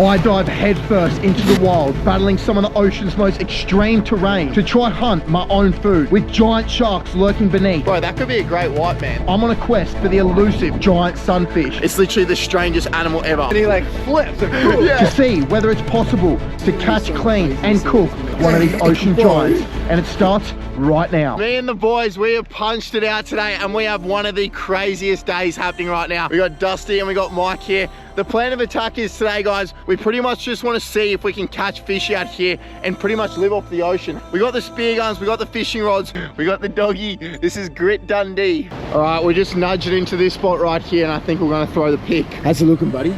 I dive headfirst into the wild, battling some of the ocean's most extreme terrain to try hunt my own food with giant sharks lurking beneath. Bro, that could be a great white, man. I'm on a quest for the elusive giant sunfish. It's literally the strangest animal ever. And he like flips. To see whether it's possible to catch, clean and cook one of these ocean giants. And it starts right now. Me and the boys, we have punched it out today and we have one of the craziest days happening right now. We got Dusty and we got Mike here. The plan of attack is today, guys, we pretty much just want to see if we can catch fish out here and pretty much live off the ocean. We got the spear guns, we got the fishing rods, we got the doggy. This is Grit Dundee. All right, we're just nudging into this spot right here and I think we're going to throw the pick. How's it looking, buddy?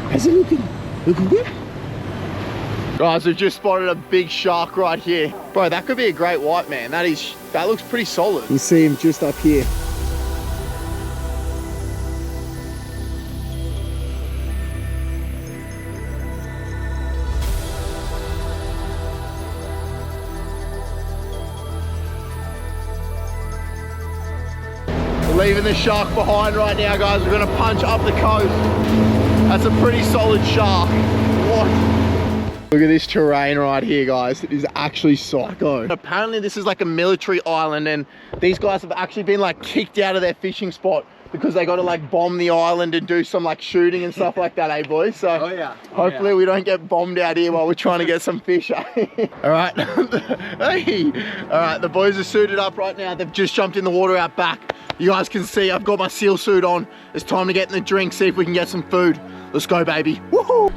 How's it looking? Looking good? Guys, we've just spotted a big shark right here. Bro, that could be a great white, man. That looks pretty solid. You see him just up here. Leaving the shark behind right now, guys. We're gonna punch up the coast. That's a pretty solid shark. What? Look at this terrain right here, guys. It is actually psycho. Apparently this is like a military island and these guys have actually been like kicked out of their fishing spot because they got to like bomb the island and do some like shooting and stuff like that, eh boys? So hopefully we don't get bombed out here while we're trying to get some fish. All right. Hey. All right, the boys are suited up right now. They've just jumped in the water out back. You guys can see I've got my SEAL suit on. It's time to get in the drink, see if we can get some food. Let's go, baby. Woohoo!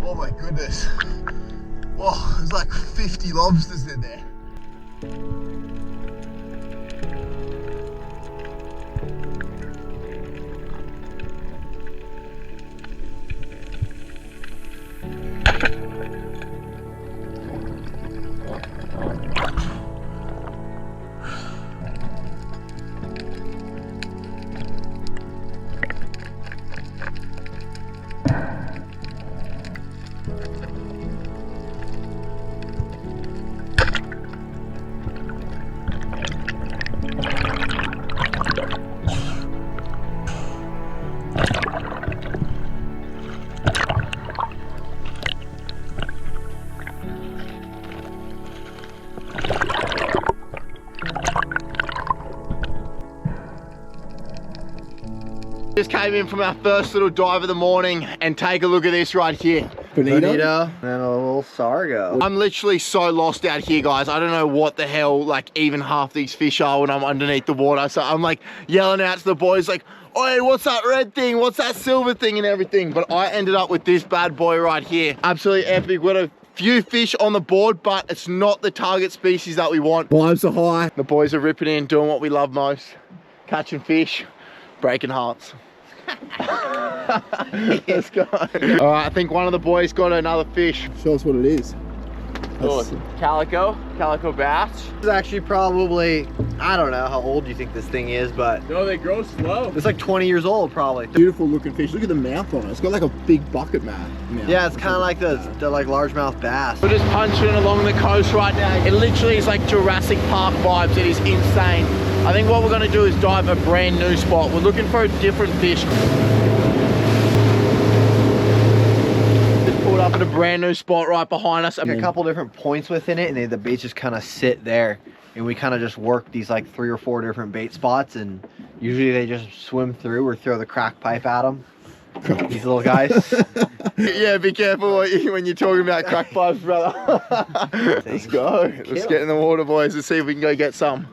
Oh my goodness. Whoa, there's like 50 lobsters in there. Just came in from our first little dive of the morning and take a look at this right here. Bonita and a little sargo. I'm literally so lost out here, guys. I don't know what the hell like even half these fish are when I'm underneath the water. So I'm like yelling out to the boys like, oi, what's that red thing? What's that silver thing and everything? But I ended up with this bad boy right here. Absolutely epic. What a few fish on the board, but it's not the target species that we want. vibes are high. The boys are ripping in, doing what we love most. Catching fish, breaking hearts. Let's go. All right, I think one of the boys got another fish. Show us what it is. Calico bass. This is actually probably, I don't know how old you think this thing is, but No, they grow slow. it's like 20 years old probably. Beautiful looking fish. Look at the mouth on it. It's got like a big bucket mouth. Yeah, it's kind of like the like largemouth bass. We're just punching along the coast right now. It literally is like Jurassic Park vibes. It is insane. I think what we're gonna do is dive a brand new spot. We're looking for a different fish. Just pulled up at a brand new spot right behind us. A couple different points within it, and the baits just kind of sit there, and we kind of just work these like 3 or 4 different bait spots, and usually they just swim through or throw the crack pipe at them. These little guys. Yeah, be careful when you're talking about crack pipes, brother. Let's go. Let's get in the water, boys, and see if we can go get some.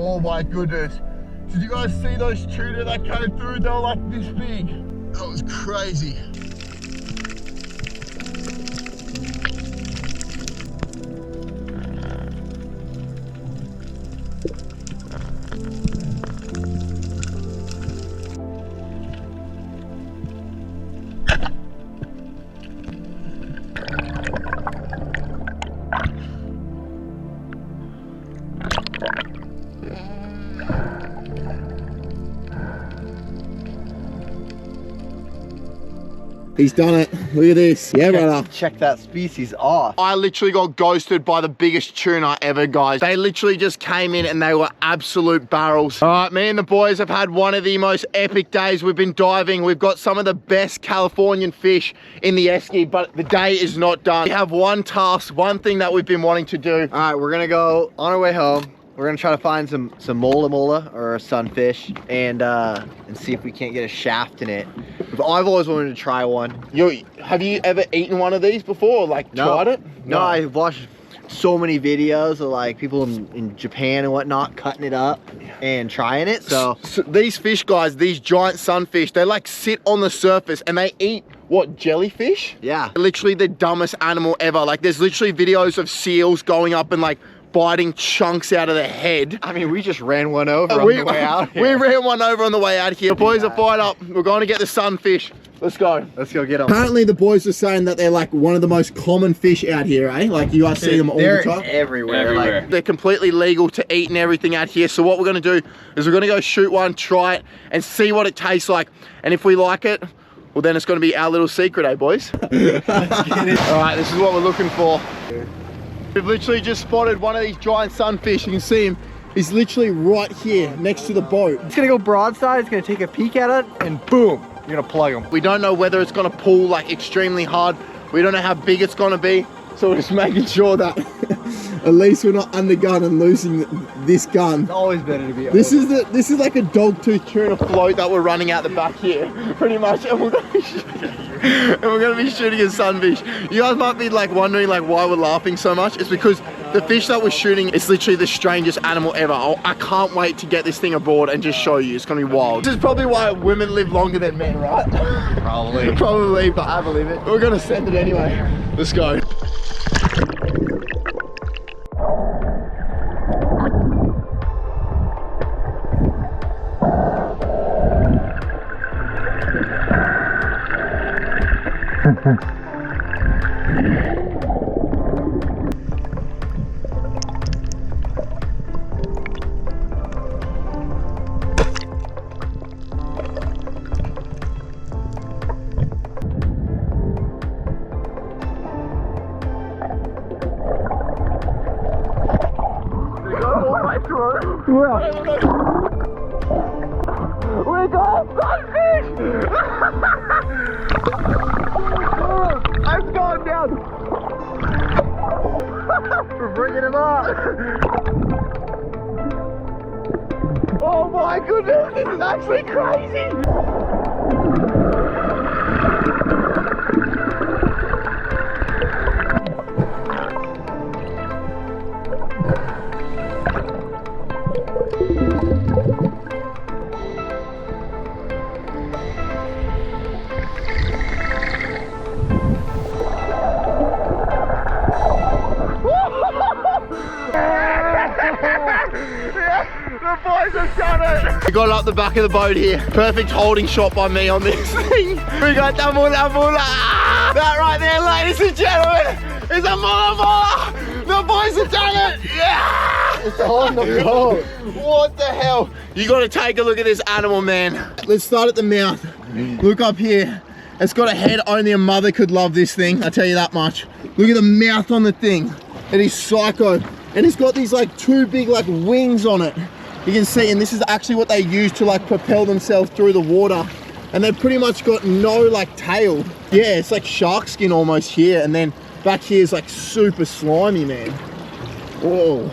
Oh my goodness. Did you guys see those tuna that came through? They were like this big. That was crazy. He's done it. Look at this. Yeah, brother. Check that species off. I literally got ghosted by the biggest tuna ever, guys. They literally just came in and they were absolute barrels. All right, me and the boys have had one of the most epic days. We've been diving. We've got some of the best Californian fish in the esky, but the day is not done. We have one task, one thing that we've been wanting to do. All right, we're gonna go on our way home. We're gonna try to find some mola or a sunfish and see if we can't get a shaft in it. I've always wanted to try one. Have you ever eaten one of these before, or like tried it? No, I've watched so many videos of like people in Japan and whatnot cutting it up and trying it. So these fish, guys, these giant sunfish, they like sit on the surface and they eat what, jellyfish? Yeah. Literally the dumbest animal ever. Like there's literally videos of seals going up and like biting chunks out of the head. I mean, we just ran one over on the way out here. We ran one over on the way out here. The boys are fired up. We're going to get the sunfish. Let's go. Let's go get them. Apparently the boys are saying that they're like one of the most common fish out here, eh? Like you guys see them all the time? Everywhere. Like, they're completely legal to eat and everything out here. So what we're going to do is we're going to go shoot one, try it, and see what it tastes like. And if we like it, well then it's going to be our little secret, eh boys? Let's get it. All right, this is what we're looking for. We've literally just spotted one of these giant sunfish. You can see him. He's literally right here next to the boat. it's gonna go broadside, it's gonna take a peek at it, and boom, you're gonna plug them. We don't know whether it's gonna pull like extremely hard. We don't know how big it's gonna be. So we're just making sure that at least we're not under gun and losing this gun. It's always better to be This is like a dog tooth tuna float that we're running out the back here, pretty much, and we're gonna be shooting a sunfish. You guys might be like wondering like why we're laughing so much. It's because the fish that we're shooting is literally the strangest animal ever. I can't wait to get this thing aboard and just show you. It's gonna be wild. This is probably why women live longer than men, right? Probably. Probably, but I believe it. we're gonna send it anyway. Let's go. We got a sunfish! It's going down. We're bringing him up. Oh my goodness, this is actually crazy. The boys have done it! We got it up the back of the boat here. Perfect holding shot by me on this thing. We got the mula mula. That right there, ladies and gentlemen, is a mula mula. The boys have done it! Yeah! It's on the boat. What the hell? You got to take a look at this animal, man. Let's start at the mouth. Look up here. It's got a head only a mother could love this thing. I tell you that much. Look at the mouth on the thing. It is psycho. And it's got these like two big like wings on it. You can see, and this is actually what they use to like propel themselves through the water. And they've pretty much got no like tail. Yeah, it's like shark skin almost here. And then back here is like super slimy, man. Whoa,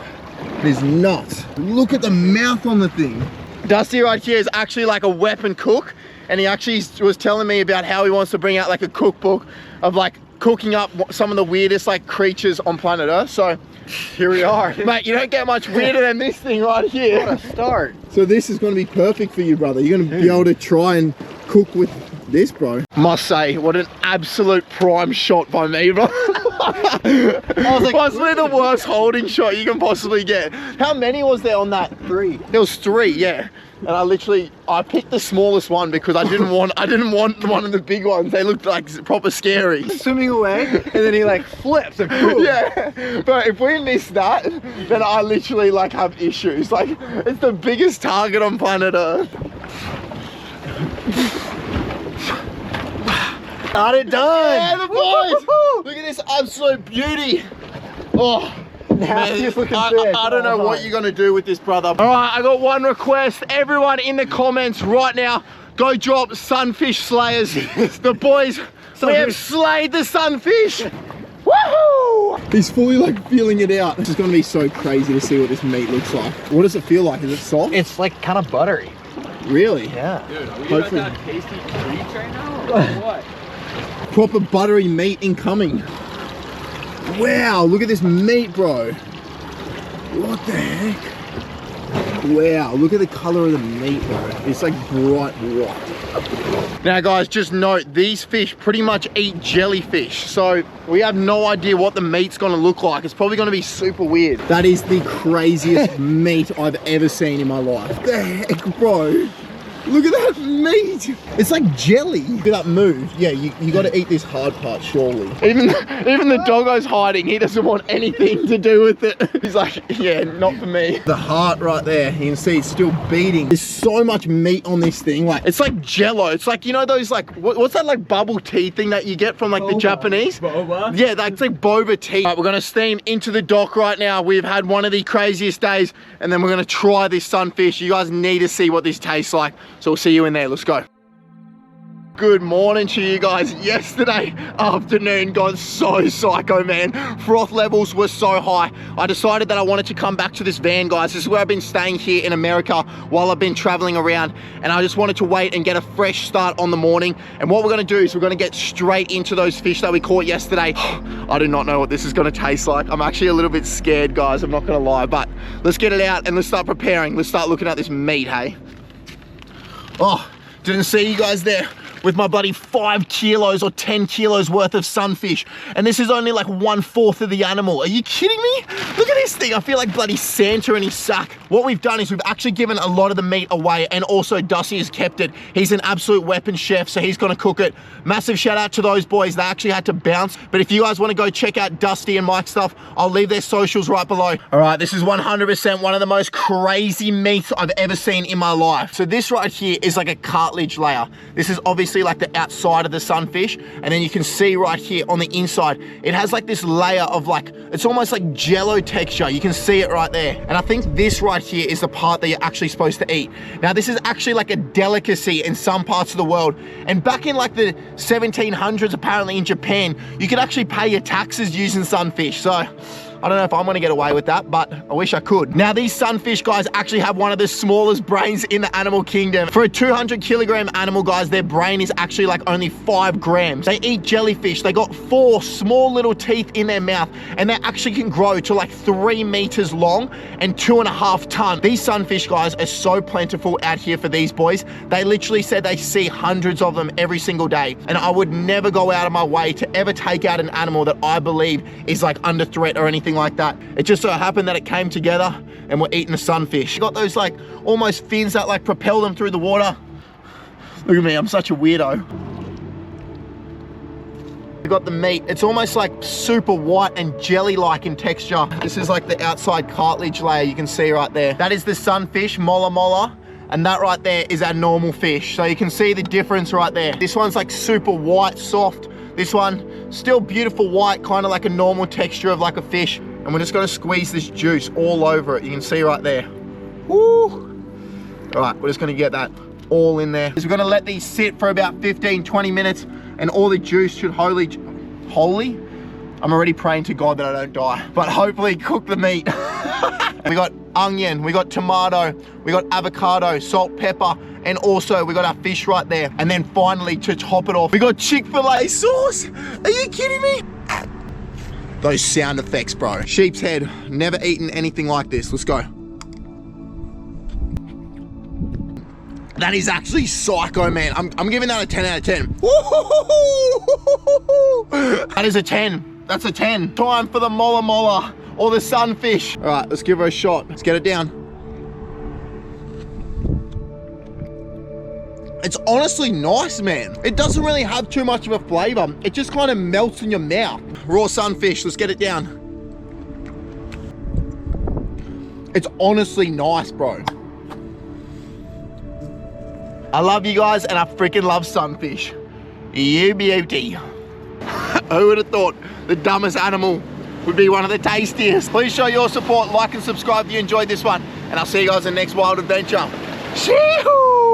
it is nuts. Look at the mouth on the thing. Dusty right here is actually like a weapon cook. And he actually was telling me about how he wants to bring out like a cookbook of like cooking up some of the weirdest like creatures on planet Earth. So here we are. Mate, you don't get much weirder than this thing right here. What a start. So this is going to be perfect for you, brother. You're going to be able to try and cook with this, bro. Must say, what an absolute prime shot by me, bro. I was like, possibly the worst holding shot you can possibly get. How many was there on that? 3. There was 3, yeah. And I picked the smallest one because I didn't want one of the big ones. They looked like proper scary. Swimming away, and then he like flips and boom. Yeah, but if we miss that, then I literally like have issues. Like, it's the biggest target on planet Earth. Got it done. Yeah, the boys. Look at this absolute beauty. Oh. Man, I don't know what you're gonna do with this, brother. All right, I got one request. Everyone in the comments right now, go drop sunfish slayers. The boys, we have slayed the sunfish. Woohoo! He's fully like feeling it out. It's gonna be so crazy to see what this meat looks like. What does it feel like? Is it soft? It's like kind of buttery. Really? Yeah. Dude, are we Hopefully. about to have tasty treats right now or what? Proper buttery meat incoming. Wow, look at this meat, bro. What the heck? Wow, look at the color of the meat, bro. It's like bright white. Now guys, just note, these fish pretty much eat jellyfish. So we have no idea what the meat's gonna look like. It's probably gonna be super weird. That is the craziest meat I've ever seen in my life. What the heck, bro? Look at that meat. It's like jelly. Look at that move. Yeah, you got to eat this hard part, surely. Even the doggo's hiding. He doesn't want anything to do with it. He's like, yeah, not for me. The heart right there, you can see it's still beating. There's so much meat on this thing. Like, It's like jello. It's like, you know those like, what's that like bubble tea thing that you get from like the Japanese? Boba? Yeah, that's like boba tea. All right, we're gonna steam into the dock right now. We've had one of the craziest days, and then we're gonna try this sunfish. You guys need to see what this tastes like. So we'll see you in there. Let's go. Good morning to you guys. Yesterday afternoon got so psycho, man. Froth levels were so high. I decided that I wanted to come back to this van, guys. This is where I've been staying here in America while I've been traveling around, and I just wanted to wait and get a fresh start on the morning. And what we're gonna do is we're gonna get straight into those fish that we caught yesterday. I do not know what this is gonna taste like. I'm actually a little bit scared, guys. I'm not gonna lie, but let's get it out and let's start preparing. Let's start looking at this meat, hey? Oh, didn't see you guys there with my bloody 5 kilos or 10 kilos worth of sunfish. And this is only like 1/4 of the animal. Are you kidding me? Look at this thing. I feel like bloody Santa in his sack. What we've done is we've actually given a lot of the meat away, and also Dusty has kept it. He's an absolute weapon chef, so he's gonna cook it. Massive shout out to those boys. They actually had to bounce. But if you guys wanna go check out Dusty and Mike's stuff, I'll leave their socials right below. All right, this is 100% one of the most crazy meats I've ever seen in my life. So this right here is like a cartilage layer. This is obviously see like the outside of the sunfish, and then you can see right here on the inside, it has like this layer of like, it's almost like jello texture. You can see it right there. And I think this right here is the part that you're actually supposed to eat. Now this is actually like a delicacy in some parts of the world. And back in like the 1700s, apparently in Japan, you could actually pay your taxes using sunfish. So I don't know if I'm gonna get away with that, but I wish I could. Now these sunfish, guys, actually have one of the smallest brains in the animal kingdom. For a 200 kilogram animal, guys, their brain is actually like only 5 grams. They eat jellyfish. They got 4 small little teeth in their mouth, and they actually can grow to like 3 meters long and 2.5 tons. These sunfish, guys, are so plentiful out here for these boys. They literally said they see hundreds of them every single day. And I would never go out of my way to ever take out an animal that I believe is like under threat or anything like that. It just so happened that it came together and we're eating the sunfish. You got those like almost fins that like propel them through the water. Look at me, I'm such a weirdo. We got the meat. It's almost like super white and jelly-like in texture. This is like the outside cartilage layer you can see right there. That is the sunfish, mola mola. And that right there is our normal fish. So you can see the difference right there. This one's like super white, soft. This one, still beautiful white, kind of like a normal texture of like a fish. And we're just gonna squeeze this juice all over it. You can see right there. Woo! All right, we're just gonna get that all in there. We're gonna let these sit for about 15, 20 minutes, and all the juice should holy? I'm already praying to God that I don't die, but hopefully cook the meat. We got onion, we got tomato, we got avocado, salt, pepper, and also we got our fish right there. And then finally, to top it off, we got Chick-fil-A sauce. Are you kidding me? Those sound effects, bro. Sheep's head, never eaten anything like this. Let's go. That is actually psycho, man. I'm giving that a 10 out of 10. That is a 10. That's a 10. Time for the mola mola or the sunfish. All right, let's give her a shot. Let's get it down. It's honestly nice, man. It doesn't really have too much of a flavor. It just kind of melts in your mouth. Raw sunfish, let's get it down. It's honestly nice, bro. I love you guys, and I freaking love sunfish. You beauty. Who would have thought the dumbest animal would be one of the tastiest? Please show your support, like and subscribe if you enjoyed this one, and I'll see you guys in the next wild adventure. Shee-hoo!